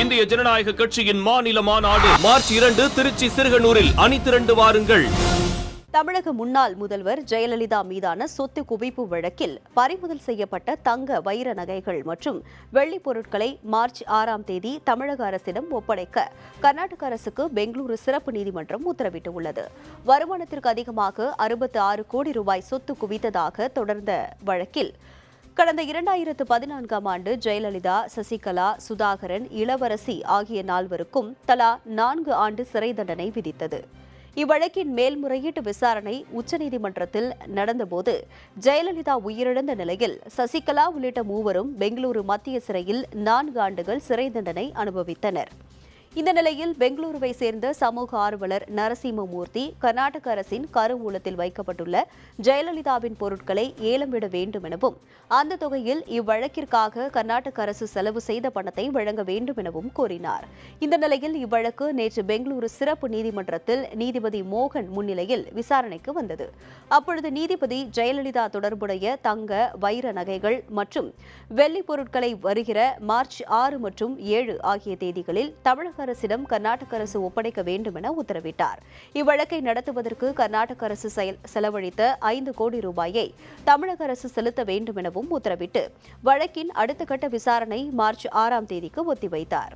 இந்திய ஜனநாயக கட்சியின் மாநில மாநாடு மார்ச் 2 திருச்சி சிறுகனூரில் அணிதிரண்டு வாருங்கள். தமிழக முன்னாள் முதல்வர் ஜெயலலிதா மீதான சொத்து குவிப்பு வழக்கில் பறிமுதல் செய்யப்பட்ட தங்க வைர நகைகள் மற்றும் வெள்ளிப் பொருட்களை மார்ச் 6ஆம் தேதி தமிழக அரசிடம் ஒப்படைக்க கர்நாடக அரசுக்கு பெங்களூரு சிறப்பு நீதிமன்றம் உத்தரவிட்டுள்ளது. வருமானத்திற்கு அதிகமாக 66 கோடி ரூபாய் சொத்து குவித்ததாக தொடர்ந்த வழக்கில் கடந்த 2014ஆம் ஆண்டு ஜெயலலிதா, சசிகலா, சுதாகரன், இளவரசி ஆகிய நால்வருக்கும் தலா 4 ஆண்டு சிறை தண்டனை விதித்தது. இவ்வழக்கின் மேல்முறையீட்டு விசாரணை உச்சநீதிமன்றத்தில் நடந்தபோது ஜெயலலிதா உயிரிழந்த நிலையில் சசிகலா உள்ளிட்ட மூவரும் பெங்களூரு மத்திய சிறையில் 4 ஆண்டுகள் சிறை தண்டனை அனுபவித்தனர். இந்த நிலையில் பெங்களூருவை சேர்ந்த சமூக ஆர்வலர் நரசிம்மமூர்த்தி கர்நாடக அரசின் கருவூலத்தில் வைக்கப்பட்டுள்ள ஜெயலலிதாவின் பொருட்களை ஏலம் விட வேண்டும் எனவும் அந்த தொகையில் இவ்வழக்கிற்காக கர்நாடக அரசு செலவு செய்த பணத்தை வழங்க வேண்டும் எனவும் கோரினார். இந்த நிலையில் இவ்வழக்கு நேற்று பெங்களூரு சிறப்பு நீதிமன்றத்தில் நீதிபதி மோகன் முன்னிலையில் விசாரணைக்கு வந்தது. அப்பொழுது நீதிபதி ஜெயலலிதா தொடர்புடைய தங்க, வைர நகைகள் மற்றும் வெள்ளி பொருட்களை வருகிற மார்ச் 6 மற்றும் 7 ஆகிய தேதிகளில் தமிழக அரசிடம் கர்நாடக அரசு ஒப்படைக்க வேண்டும் என உத்தரவிட்டார். இவ்வழக்கை நடத்துவதற்கு கர்நாடக அரசு செலவழித்த 5 கோடி ரூபாயை தமிழக அரசு செலுத்த வேண்டும் எனவும் உத்தரவிட்டு வழக்கின் அடுத்த கட்ட விசாரணை மார்ச் 6ஆம் தேதிக்கு ஒத்திவைத்தார்.